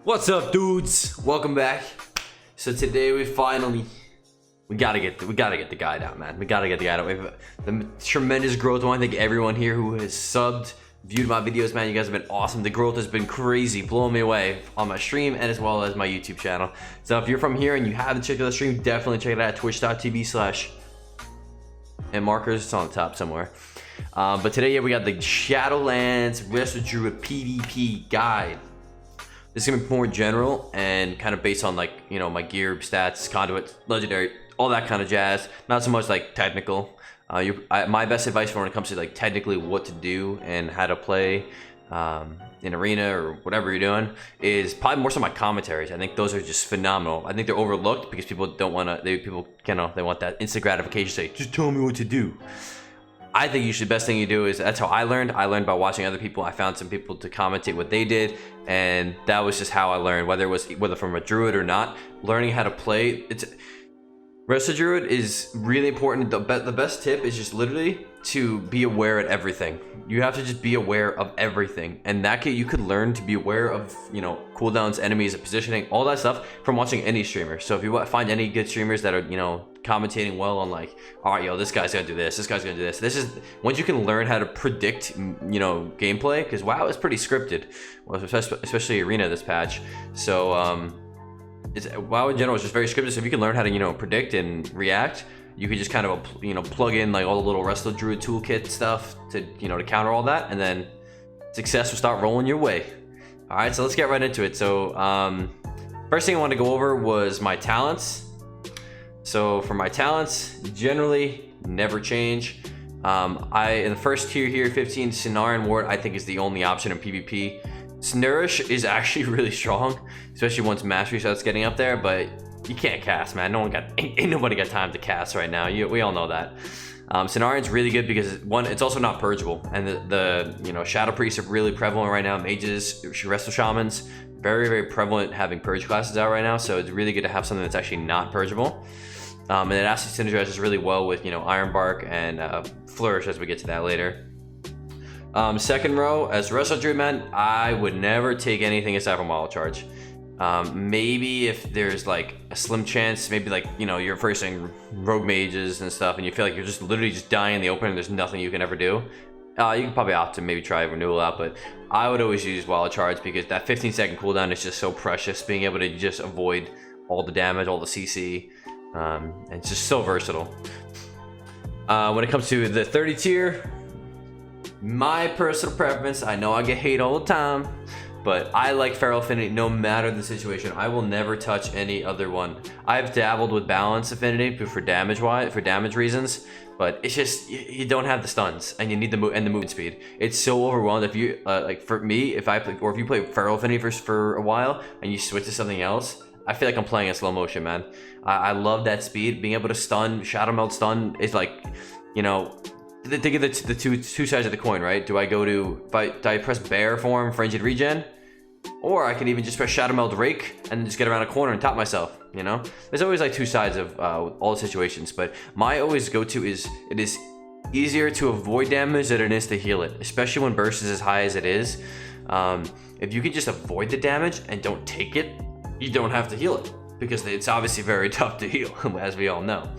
What's up, dudes? Welcome back. So today we gotta get the guide out, man. We gotta get the guide out. We have the tremendous growth. I want to thank everyone here who has subbed, viewed my videos, man. You guys have been awesome. The growth has been crazy, blowing me away on my stream and as well as my YouTube channel. So if you're from here and you haven't checked out the stream, definitely check it out at twitch.tv/ and markers. It's on the top somewhere. But today, yeah, we got the Shadowlands RESTO PvP guide. This is gonna be more general and kind of based on, like, you know, my gear, stats, conduits, legendary, all that kind of jazz. Not so much like technical. My best advice for when it comes to like technically what to do and how to play in arena or whatever you're doing is probably more so my commentaries. I think those are just phenomenal. I think they're overlooked because people don't want to. They want that instant gratification. Say, just tell me what to do. I think usually the best thing you do is, that's how I learned. I learned by watching other people. I found some people to commentate what they did, and that was just how I learned, whether from a druid or not. Learning how to play, RESTO is really important. The best tip is just literally to be aware of everything. You have to just be aware of everything, and that you could learn to be aware of, you know, cooldowns, enemies, positioning, all that stuff from watching any streamer. So if you find any good streamers that are, you know, commentating well on, like, all right, yo, this guy's gonna do this guy's gonna do this. This is once you can learn how to predict, you know, gameplay, because WoW is pretty scripted, well, especially arena this patch. So WoW in general is just very scripted. So if you can learn how to, you know, predict and react, you can just kind of, you know, plug in like all the little RESTO Druid toolkit stuff to, you know, to counter all that, and then success will start rolling your way. All right, so let's get right into it. So first thing I wanted to go over was my talents. So for my talents, generally never change. In the first tier here, 15 Sonar Ward, I think is the only option in PvP. Nourish is actually really strong, especially once mastery starts getting up there, but you can't cast, man. Ain't nobody got time to cast right now. We all know that. Sonarian's really good because one, it's also not purgeable, and the you know, shadow priests are really prevalent right now. Mages, resto shamans, very prevalent having purge classes out right now. So it's really good to have something that's actually not purgeable. And it actually synergizes really well with, you know, Iron Bark and Flourish, as we get to that later. Second row, as Resto Druid, man, I would never take anything aside from Wild Charge. Maybe if there's like a slim chance, maybe like, you know, you're facing rogue mages and stuff, and you feel like you're just literally just dying in the open and there's nothing you can ever do. You can probably opt to maybe try renewal out, but I would always use Wild Charge because that 15-second cooldown is just so precious. Being able to just avoid all the damage, all the CC, and it's just so versatile. When it comes to the 30 tier, my personal preference, I know I get hate all the time, but I like Feral Affinity no matter the situation. I will never touch any other one. I've dabbled with Balance Affinity for damage reasons, but it's just, you don't have the stuns and you need the movement speed. It's so overwhelmed. If you like, for me, if you play Feral Affinity for a while and you switch to something else, I feel like I'm playing in slow motion, man. I love that speed. Being able to stun, Shadow Meld stun is like, you know, think of the two sides of the coin, right? Do I press Bear Form for Fringed Regen? Or I can even just press Shadow Meld Rake and just get around a corner and top myself, you know? There's always like two sides of all the situations, but my always go-to is, it is easier to avoid damage than it is to heal it, especially when burst is as high as it is. If you can just avoid the damage and don't take it, you don't have to heal it, because it's obviously very tough to heal, as we all know.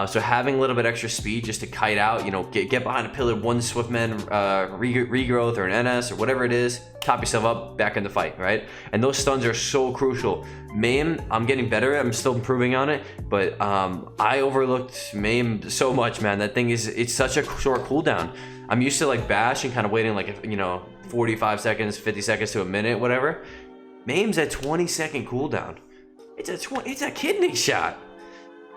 So having a little bit extra speed just to kite out, you know, get behind a pillar, one Swiftman regrowth or an NS or whatever it is, top yourself up, back in the fight, right? And those stuns are so crucial. Maim, I'm getting better at, I'm still improving on it, but I overlooked Maim so much, man. That thing it's such a short cooldown. I'm used to like Bash and kind of waiting like, you know, 45 seconds, 50 seconds to a minute, whatever. Maim's at 20-second cooldown. It's a kidney shot.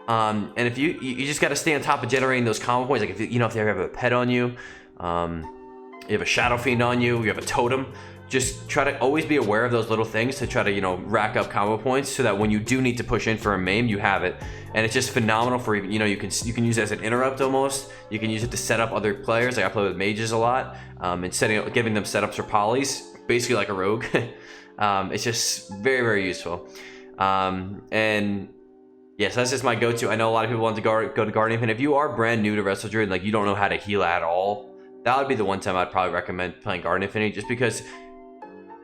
And if you just got to stay on top of generating those combo points. Like if you know, if you have a pet on you, you have a Shadow Fiend on you, you have a totem, just try to always be aware of those little things to try to, you know, rack up combo points so that when you do need to push in for a maim, you have it. And it's just phenomenal for, you know, you can use it as an interrupt almost. You can use it to set up other players. Like I play with mages a lot, and giving them setups for polys, basically like a rogue. It's just very useful. And yes, that's just my go-to. I know a lot of people want to go to Guardian, and if you are brand new to Resto Druid, like you don't know how to heal at all, that would be the one time I'd probably recommend playing Guardian Infinity, just because,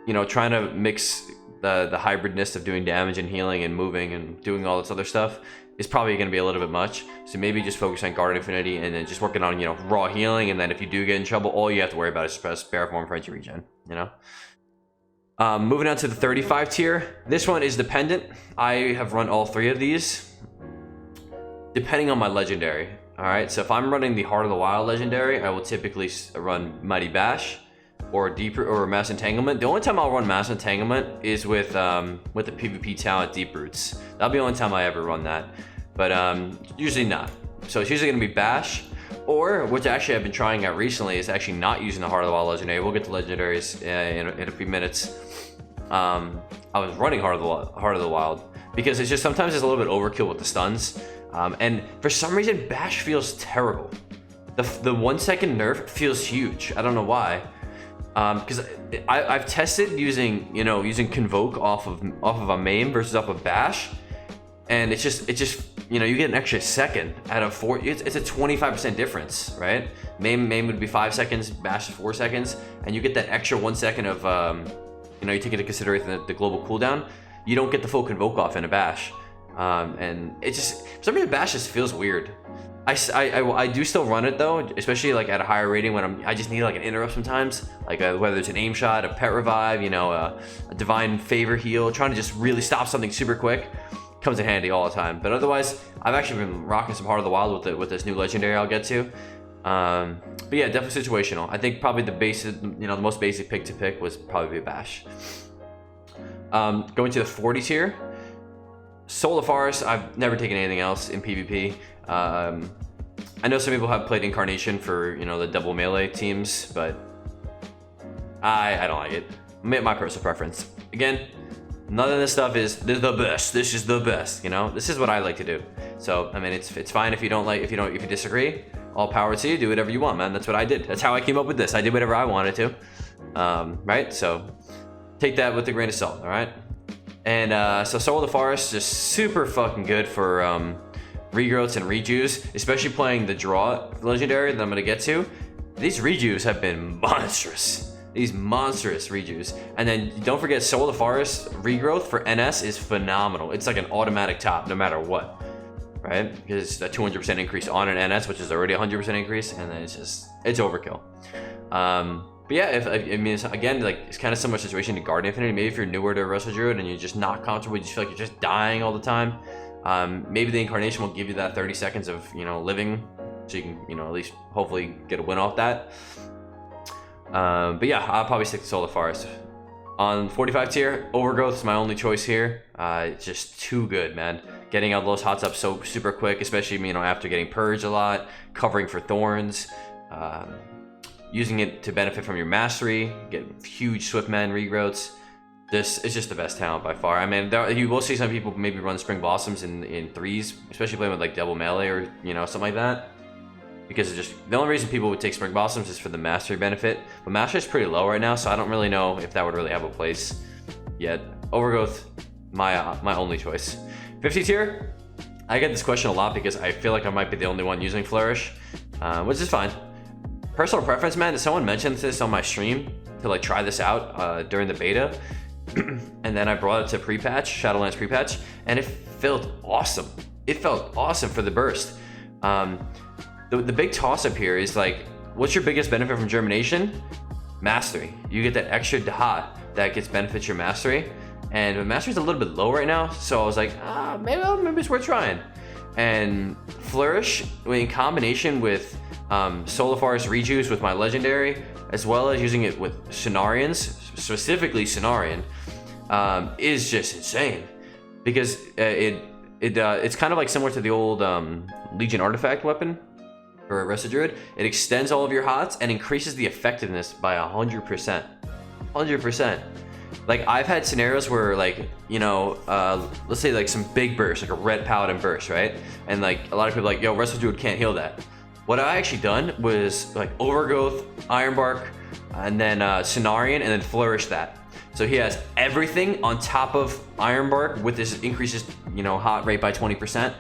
you know, trying to mix the hybridness of doing damage and healing and moving and doing all this other stuff is probably going to be a little bit much. So maybe just focus on Guard Infinity and then just working on, you know, raw healing. And then if you do get in trouble, all you have to worry about is spare form frenzy regen, you know? Moving on to the 35 tier. This one is dependent. I have run all three of these depending on my legendary. All right, so if I'm running the Heart of the Wild legendary, I will typically run Mighty Bash or or Mass Entanglement. The only time I'll run Mass Entanglement is with the PvP talent Deep Roots. That'll be the only time I ever run that, but usually not. So it's usually gonna be Bash, or which actually I've been trying out recently is actually not using the Heart of the Wild legendary. We'll get to legendaries in a few minutes. I was running Heart of the Wild because it's just sometimes it's a little bit overkill with the stuns. And for some reason, Bash feels terrible. The 1 second nerf feels huge. I don't know why. Because I've tested using Convoke off of a main versus off of Bash, and it's just you get an extra second out of 4. It's a 25% difference, right? Main would be 5 seconds, Bash is 4 seconds, and you get that extra 1 second of you take into consideration the global cooldown. You don't get the full Convoke off in a Bash. And it just, for some reason, Bash just feels weird. I do still run it though, especially like at a higher rating when I just need like an interrupt sometimes, like whether it's an aim shot, a pet revive, a divine favor heal, trying to just really stop something super quick, comes in handy all the time. But otherwise, I've actually been rocking some Heart of the Wild with this new legendary I'll get to. But yeah, definitely situational. I think probably the basic, the most basic pick to pick was probably Bash. Going to the 40 tier. Soul of Forest, I've never taken anything else in PvP. I know some people have played Incarnation for, the double melee teams, but I don't like it. My personal preference. Again, none of this stuff is the best. This is the best, This is what I like to do. So, I mean, it's fine if you don't like, if you disagree. All power to you, do whatever you want, man. That's what I did. That's how I came up with this. I did whatever I wanted to. Right? So, take that with a grain of salt, all right? And so Soul of the Forest is super fucking good for regrowths and rejues, especially playing the draw legendary that I'm gonna get to. These rejues have been monstrous. These monstrous rejues. And then don't forget Soul of the Forest regrowth for NS is phenomenal. It's like an automatic top no matter what, right? Because it's a 200% increase on an NS, which is already 100% increase, and then it's overkill. But yeah, again, like it's kind of similar situation to Guard Infinity. Maybe if you're newer to RESTO DRUID and you're just not comfortable, you just feel like you're just dying all the time. Maybe the Incarnation will give you that 30 seconds of living, so you can at least hopefully get a win off that. But yeah, I'll probably stick to Soul of the Forest. On 45 tier, Overgrowth is my only choice here. It's just too good, man. Getting out those hots up so super quick, especially after getting purged a lot, covering for thorns. Using it to benefit from your mastery, get huge Swiftman regrowths. This is just the best talent by far. I mean, you will see some people maybe run Spring Blossoms in threes, especially playing with like double melee or something like that. Because it's just the only reason people would take Spring Blossoms is for the mastery benefit. But mastery is pretty low right now, so I don't really know if that would really have a place yet. Overgrowth, my only choice. 50 tier, I get this question a lot because I feel like I might be the only one using Flourish, which is fine. Personal preference, man. Someone mentioned this on my stream to like try this out during the beta, and then I brought it to pre-patch, Shadowlands pre-patch, and it felt awesome. It felt awesome for the burst. The big toss-up here is like, what's your biggest benefit from Germination? Mastery. You get that extra dot that benefits your mastery, and mastery's a little bit low right now, so I was like, maybe it's worth trying. And Flourish, in combination with Soul of Forest rejuice with my legendary, as well as using it with Cenarians, specifically Cenarian, is just insane. Because it's kind of like similar to the old Legion artifact weapon for RESTO DRUID. It extends all of your hots and increases the effectiveness by 100%. 100%. Like I've had scenarios where like, let's say like some big burst, like a red paladin burst, right? And like a lot of people are like, yo, RESTO DRUID can't heal that. What I actually done was like Overgrowth, Ironbark, and then Cenarian, and then Flourish that. So he has everything on top of Ironbark with this increases, hot rate by 20%.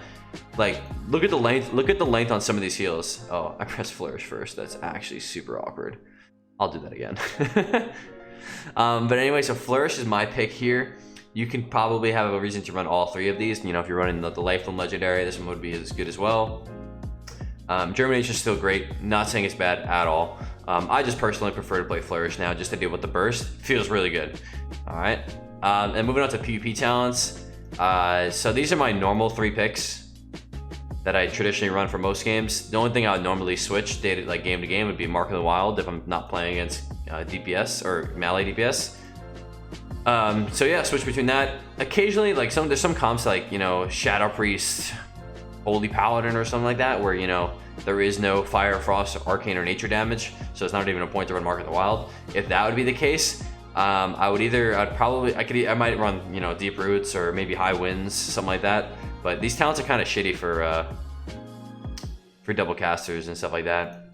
Like, look at the length on some of these heals. Oh, I pressed Flourish first. That's actually super awkward. I'll do that again. But anyway, so Flourish is my pick here. you can probably have a reason to run all three of these. You know, if you're running the Lifeline Legendary, this one would be as good as well. Germination is still great. Not saying it's bad at all. I just personally prefer to play Flourish now just to deal with the burst. Feels really good. All right. And moving on to PvP talents. So these are my normal 3 picks that I traditionally run for most games. The only thing I would normally switch game to game would be Mark of the Wild if I'm not playing against DPS or melee DPS. So yeah, switch between that. Occasionally, like there's some comps like, you know, Shadow Priest, Holy Paladin or something like that, where, you know, there is no Fire, Frost, Arcane, or Nature damage, so it's not even a point to run Mark of the Wild. If that would be the case, I might run, you know, Deep Roots or maybe High Winds, something like that. But these talents are kind of shitty for double casters and stuff like that.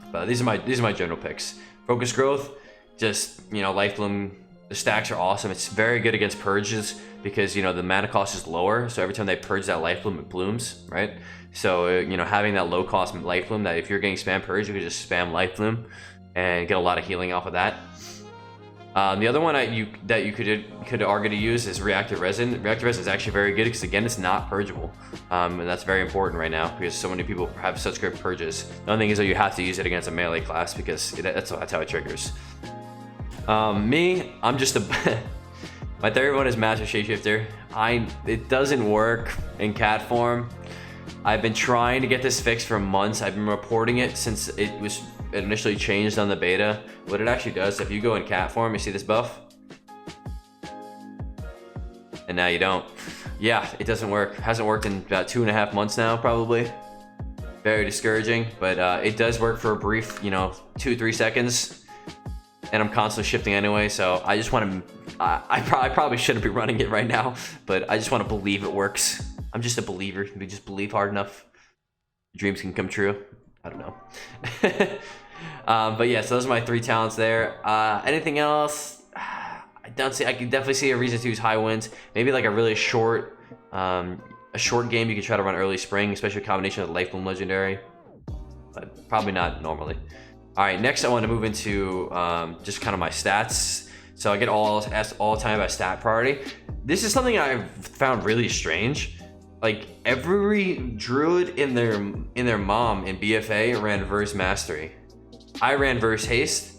But these are my general picks. Focus Growth, just, you know, Life Bloom. The stacks are awesome. It's very good against purges because, you know, the mana cost is lower. So every time they purge that Life Bloom, it blooms, right? So, you know, having that low cost Life Bloom, that if you're getting spam purge, you can just spam Life Bloom and get a lot of healing off of that. The other one that you could argue to use is Reactive Resin. Reactive Resin is actually very good because, again, it's not purgeable, and that's very important right now because so many people have such great purges. The only thing is that you have to use it against a melee class because that's how it triggers. I'm just my third one is Master Shapeshifter. It doesn't work in cat form. I've been trying to get this fixed for months. I've been reporting it since it initially changed on the beta. What it actually does, if you go in cat form, you see this buff? And now you don't. Yeah, it doesn't work. Hasn't worked in about 2.5 months now, probably. Very discouraging, but it does work for a brief, you know, 2-3 seconds. And I'm constantly shifting anyway, so I just want to... I probably shouldn't be running it right now, but I just want to believe it works. I'm just a believer. If you just believe hard enough, dreams can come true. I don't know. But yeah, so those are my 3 talents there. Anything else? I can definitely see a reason to use High Winds. Maybe like a really short, a short game you can try to run early spring, especially a combination of Life Bloom Legendary. But probably not normally. All right, next I want to move into just kind of my stats. So I get all time by stat priority. This is something I've found really strange. Like every druid in their mom in BFA ran Verse Mastery. I ran Verse Haste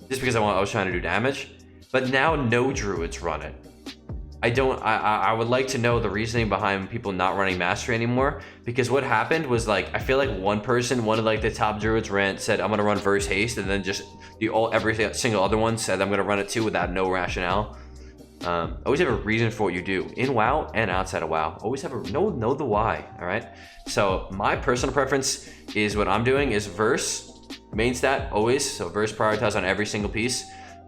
just because I was trying to do damage, but now no druids run it. I would like to know the reasoning behind people not running Mastery anymore, because what happened was, like, I feel like one of like the top druids said I'm gonna run Verse Haste, and then just every single other one said I'm gonna run it too without no rationale. Always have a reason for what you do in WoW and outside of WoW. Always have know the why. All right. So my personal preference is what I'm doing is Verse main stat always. So Verse prioritize on every single piece,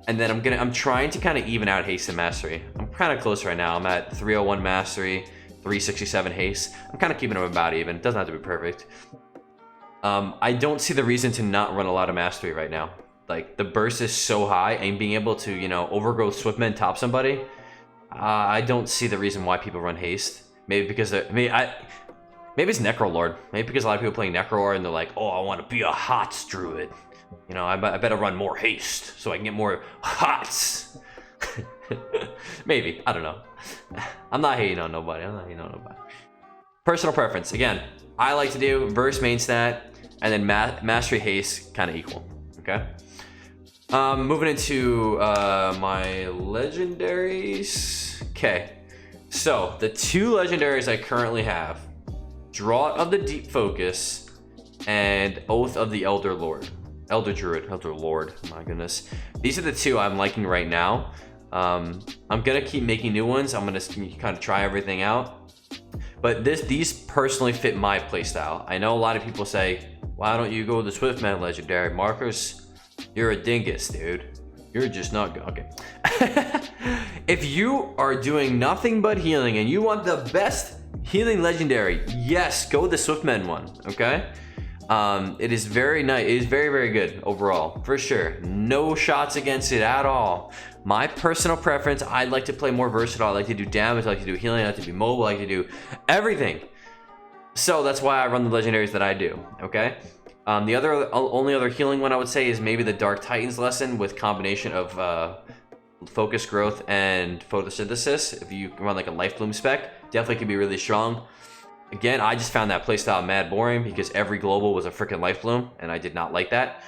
and then I'm trying to kind of even out Haste and Mastery. I'm kind of close right now. I'm at 301 Mastery, 367 Haste. I'm kind of keeping them about even. It doesn't have to be perfect. I don't see the reason to not run a lot of Mastery right now. Like, the burst is so high, and being able to, you know, overgrowth Swiftman top somebody, I don't see the reason why people run Haste. Maybe because maybe it's Necrolord. Maybe because a lot of people play Necrolord and they're like, oh, I want to be a HOTS druid. You know, I better run more Haste so I can get more HOTS. Maybe, I don't know. I'm not hating on nobody. Personal preference. Again, I like to do Verse main stat and then Mastery Haste kind of equal. Okay. Moving into my legendaries. Okay, so the 2 legendaries I currently have: Draught of the Deep Focus and Oath of the Elder Druid. My goodness, these are the 2 I'm liking right now. I'm gonna keep making new ones. I'm gonna kind of try everything out, but these personally fit my playstyle. I know a lot of people say, why don't you go with the Swiftman legendary? Marcus, you're a dingus, dude. You're just not good. Okay. If you are doing nothing but healing and you want the best healing legendary, yes, go with the Swiftman one, okay? It is very nice. It is very, very good overall, for sure. No shots against it at all. My personal preference, I like to play more versatile. I like to do damage, I like to do healing, I like to be mobile, I like to do everything. So that's why I run the legendaries that I do, okay? The only other healing one I would say is maybe the Dark Titans lesson with combination of focus growth and photosynthesis. If you run like a life bloom spec, definitely can be really strong. Again, I just found that playstyle mad boring because every global was a freaking life bloom, and I did not like that.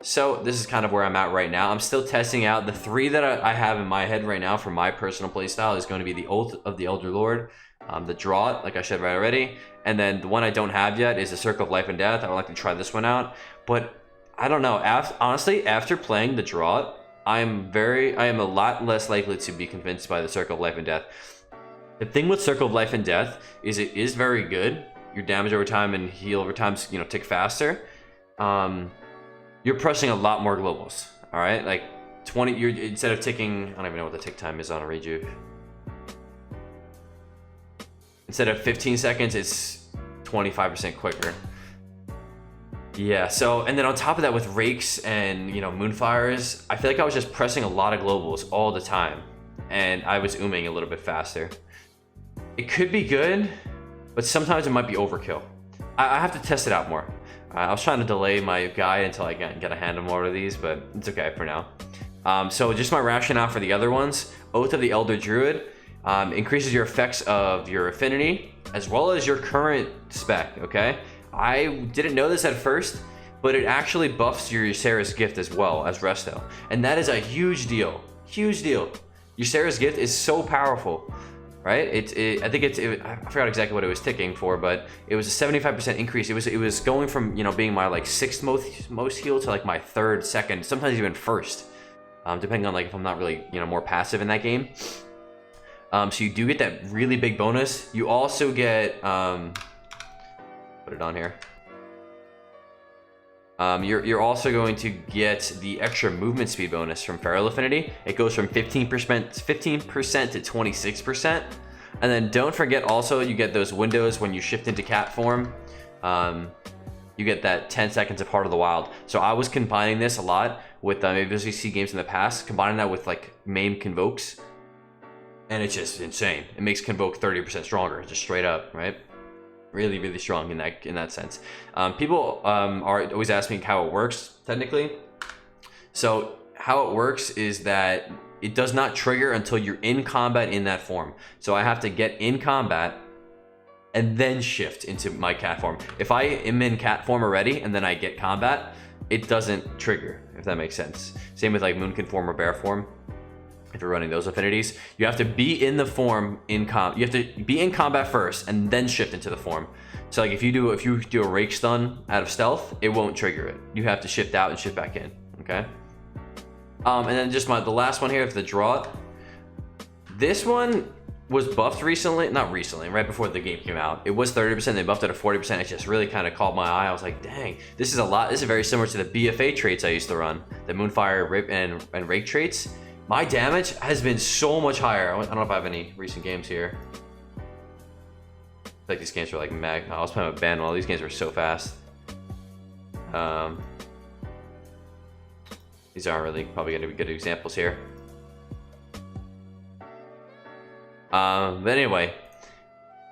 So this is kind of where I'm at right now. I'm still testing out the 3 that I have in my head right now for my personal playstyle is going to be the Oath of the Elder Lord, the Draw, like I said right already, and then the one I don't have yet is the Circle of Life and Death. I would like to try this one out, but I don't know. Honestly, after playing the Draw, I am a lot less likely to be convinced by the Circle of Life and Death. The thing with Circle of Life and Death is it is very good. Your damage over time and heal over time, tick faster. You're pressing a lot more globals. All right, like 20. You're instead of ticking. I don't even know what the tick time is on a rejuve. Instead of 15 seconds, it's 25% quicker. Yeah. So, and then on top of that, with rakes and moonfires, I feel like I was just pressing a lot of globals all the time, and I was ooming a little bit faster. It could be good, but sometimes it might be overkill. I have to test it out more. I was trying to delay my guide until I get a hand on more of these, but it's okay for now. So just my rationale for the other ones. Oath of the Elder Druid increases your effects of your affinity as well as your current spec, okay? I didn't know this at first, but it actually buffs your Ysera's Gift as well as Resto. And that is a huge deal, huge deal. Ysera's Gift is so powerful. Right? I think I forgot exactly what it was ticking for, but it was a 75% increase. It was going from being my like 6th most heal to like my 3rd, 2nd, sometimes even 1st, depending on like if I'm not really more passive in that game. So you do get that really big bonus. You also get put it on here. You're also going to get the extra movement speed bonus from Feral Affinity. It goes from 15% to 26%. And then don't forget also you get those windows when you shift into cat form. You get that 10 seconds of Heart of the Wild. So I was combining this a lot with maybe as you see games in the past, combining that with like main Convokes. And it's just insane. It makes Convoke 30% stronger, just straight up, right? Really, really strong in that sense. People are always asking how it works technically. So how it works is that it does not trigger until you're in combat in that form. So I have to get in combat and then shift into my cat form. If I am in cat form already and then I get combat, it doesn't trigger, if that makes sense. Same with like Moonkin form or Bear form. If you're running those affinities, you have to be in the form you have to be in combat first and then shift into the form. So like if you do a rake stun out of stealth, it won't trigger it. You have to shift out and shift back in. Okay. And then just the last one here is the Draw. This one was buffed recently, not recently, right before the game came out. It was 30%, they buffed it to 40%. It just really kind of caught my eye. I was like, dang, this is a lot. This is very similar to the BFA traits I used to run, the Moonfire, Rip, and Rake traits. My damage has been so much higher. I don't know if I have any recent games here. Like these games were like I was playing with Ben. All these games were so fast. These aren't really probably going to be good examples here. But anyway,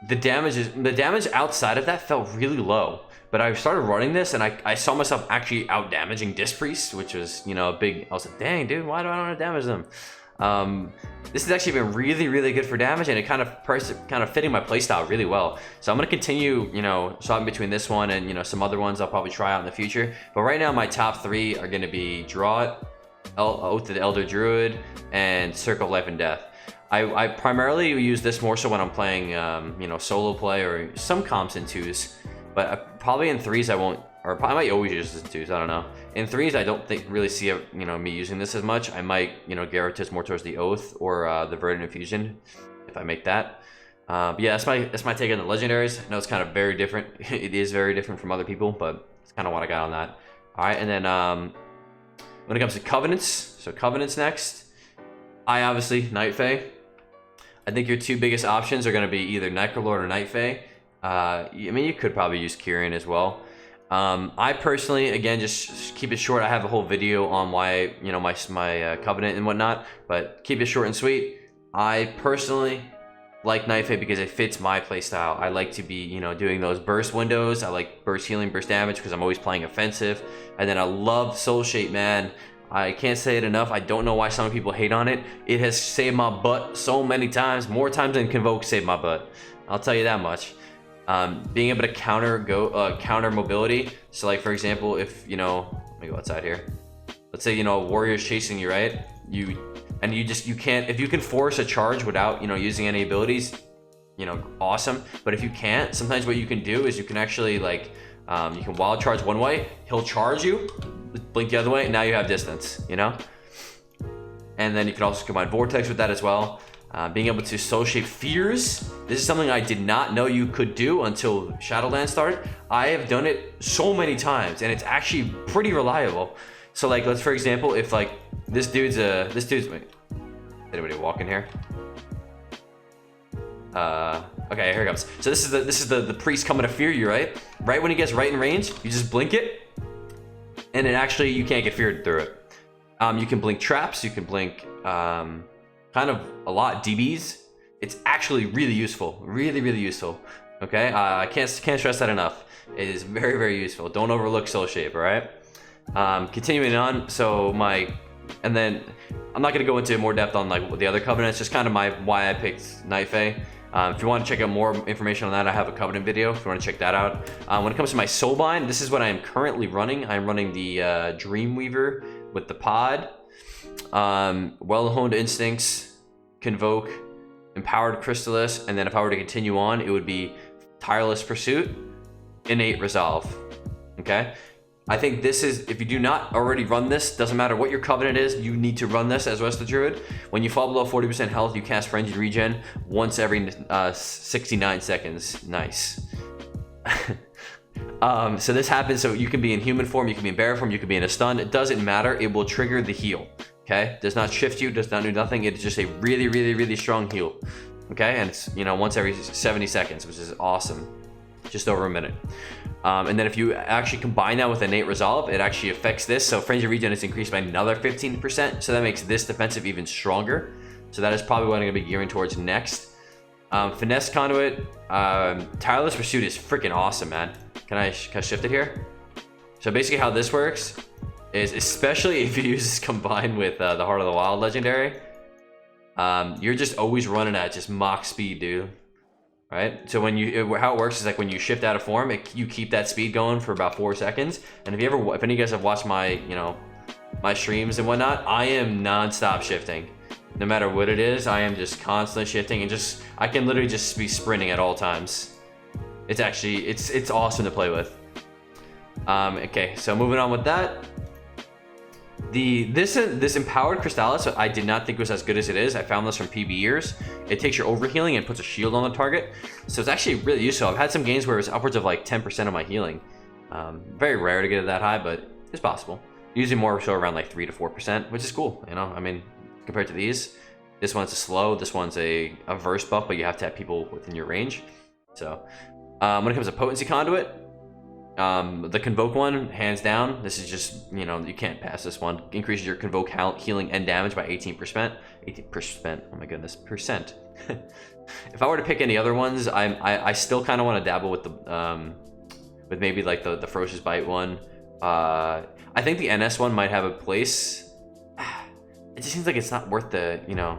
the damage outside of that felt really low. But I started running this and I saw myself actually out damaging Disc Priest, which was, a big, I was like, dang, dude, why do I not damage them? This has actually been really, really good for damage, and it kind of fitting my playstyle really well. So I'm going to continue, swapping between this one and, some other ones I'll probably try out in the future. But right now, my top 3 are going to be Draw, Oath of the Elder Druid, and Circle of Life and Death. I primarily use this more so when I'm playing, solo play or some comps in 2s. But probably in 3s I won't, or I might always use this in 2s, I don't know. In 3s I don't really see me using this as much. I might gravitate more towards the Oath or the Verdant Infusion if I make that. But yeah, that's my take on the legendaries. I know it's kind of very different. It is very different from other people, but it's kind of what I got on that. All right, and then when it comes to Covenants, so Covenants next. I obviously Night Fae. I think your 2 biggest options are going to be either Necrolord or Night Fae. I mean, you could probably use Kyrian as well. I personally, again, just keep it short. I have a whole video on why, my Covenant and whatnot, but keep it short and sweet. I personally like Night Fae because it fits my playstyle. I like to be, doing those burst windows. I like burst healing, burst damage because I'm always playing offensive. And then I love Soul Shape, man. I can't say it enough. I don't know why some people hate on it. It has saved my butt so many times, more times than Convoke saved my butt. I'll tell you that much. Being able to counter mobility. So like for example, if you know, let me go outside here. Let's say, you know, a warrior's chasing you, right? You can't, if you can force a charge without, you know, using any abilities, you know, awesome. But if you can't, sometimes what you can do is you can actually like, you can wild charge one way, he'll charge you, blink the other way, and now you have distance, you know? And then you can also combine Vortex with that as well. Being able to soul shape fears. This is something I did not know you could do until Shadowlands started. I have done it so many times, and it's actually pretty reliable. So like, let's for example, if like this dude's wait, anybody walking here? Okay, here it comes. So this is the priest coming to fear you, right? Right when he gets right in range, you just blink it, and then actually you can't get feared through it. You can blink traps, you can blink kind of a lot DBs. It's actually really useful, really useful. Okay, I can't stress that enough. It is very useful. Don't overlook soul shape, all right? Continuing on, so and then I'm not gonna go into more depth on like the other covenants, just kind of why I picked Night Fae. If you want to check out more information on that, I have a covenant video if you want to check that out. When it comes to my Soulbind, this is what I am currently running. I'm running the Dreamweaver with the pod, Well-Honed Instincts, Convoke, Empowered Crystallis, and then if I were to continue on, it would be Tireless Pursuit, Innate Resolve. Okay? I think this is, if you do not already run this, doesn't matter what your covenant is, you need to run this as RESTO Druid. When you fall below 40% health, you cast Frenzied Regen once every 69 seconds. Nice. So this happens, so you can be in human form, you can be in bear form, you can be in a stun. It doesn't matter, it will trigger the heal. Okay? Does not shift you, does not do nothing. It is just a really strong heal. Okay? And it's, you know, once every 70 seconds, which is awesome. Just over a minute. And then if you actually combine that with Innate Resolve, it actually affects this. So Frenzy Regen is increased by another 15%. So that makes this defensive even stronger. So that is probably what I'm going to be gearing towards next. Finesse Conduit. Tireless Pursuit is freaking awesome, man. Can I shift it here? So basically how this works is, especially if you use this combined with the Heart of the Wild Legendary, you're just always running at just Mach speed, dude. Right? So when how it works is like when you shift out of form, you keep that speed going for about 4 seconds. And if any of you guys have watched my, you know, my streams and whatnot, I am non-stop shifting. No matter what it is, I am just constantly shifting, and I can literally just be sprinting at all times. It's actually, it's awesome to play with. Okay, so moving on with that. This Empowered Crystallis, I did not think was as good as it is. I found this from PBers. It takes your overhealing and puts a shield on the target. So it's actually really useful. I've had some games where it's upwards of like 10% of my healing. Very rare to get it that high, but it's possible. Usually more so around like 3 to 4%, which is cool, you know? I mean, compared to these, this one's a slow, this one's a verse buff, but you have to have people within your range. So when it comes to Potency Conduit, the Convoke one, hands down, this is just, you know, you can't pass this one. Increases your Convoke healing and damage by 18%. 18%, oh my goodness, percent. If I were to pick any other ones, I still kind of want to dabble with the, with maybe like the Ferocious Bite one. I think the NS one might have a place. It just seems like it's not worth the, you know,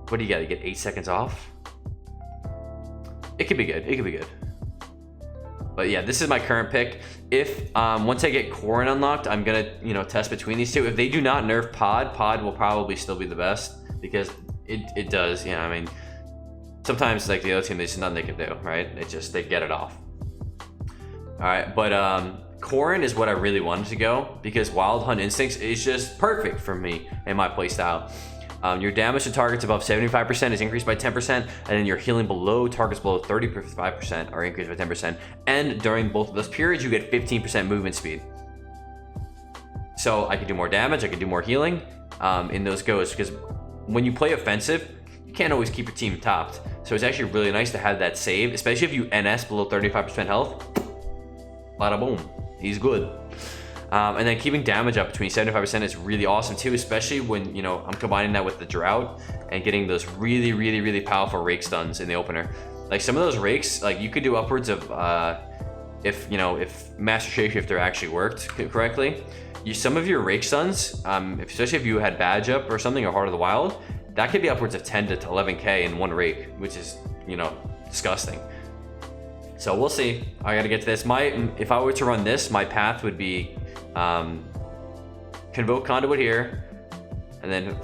what do you get? You get 8 seconds off? It could be good, it could be good. But yeah, this is my current pick. If once I get Corrin unlocked, I'm gonna, you know, test between these two. If they do not nerf Pod will probably still be the best, because it does, you know, I mean, sometimes like the other team, there's nothing they can do, right? It's just, they get it off. All right, but Corrin is what I really wanted to go, because Wild Hunt Instincts is just perfect for me and my playstyle. Your damage to targets above 75% is increased by 10%, and then your healing below targets below 35% are increased by 10%. And during both of those periods, you get 15% movement speed. So I can do more damage, I can do more healing in those goes, because when you play offensive, you can't always keep your team topped. So it's actually really nice to have that save, especially if you NS below 35% health. Bada boom, he's good. And then keeping damage up between 75% is really awesome too, especially when, you know, I'm combining that with the drought and getting those really powerful rake stuns in the opener. Like some of those rakes, like you could do upwards of, if Master Shapeshifter actually worked correctly, some of your rake stuns, especially if you had badge up or something or Heart of the Wild, that could be upwards of 10 to 11k in one rake, which is, you know, disgusting. So we'll see. I gotta get to this. If I were to run this, my path would be Convoke Conduit here, and then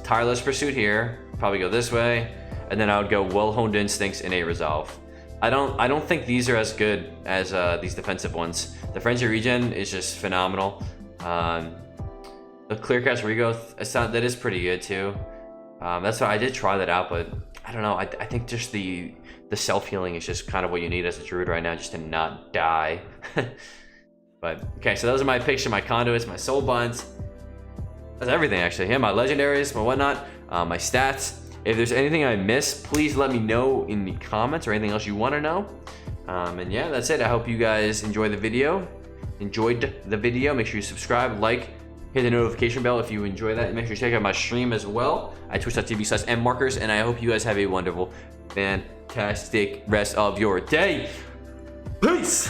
Tireless Pursuit here. Probably go this way, and then I would go Well-Honed Instincts, Innate Resolve. I don't think these are as good as these defensive ones. The Frenzy Regen is just phenomenal. The Clearcast Regrowth, that is pretty good too. That's why I did try that out, but I don't know. I think just the self-healing is just kind of what you need as a druid right now, just to not die. But okay, so those are my picks, my conduits, my soul binds. That's everything actually. Yeah, my legendaries, my whatnot, my stats. If there's anything I missed, please let me know in the comments or anything else you want to know. And yeah, that's it. I hope you guys enjoyed the video. Make sure you subscribe, like, hit the notification bell if you enjoy that. And make sure you check out my stream as well at twitch.tv/mmarkers. And I hope you guys have a wonderful, fantastic rest of your day. Peace.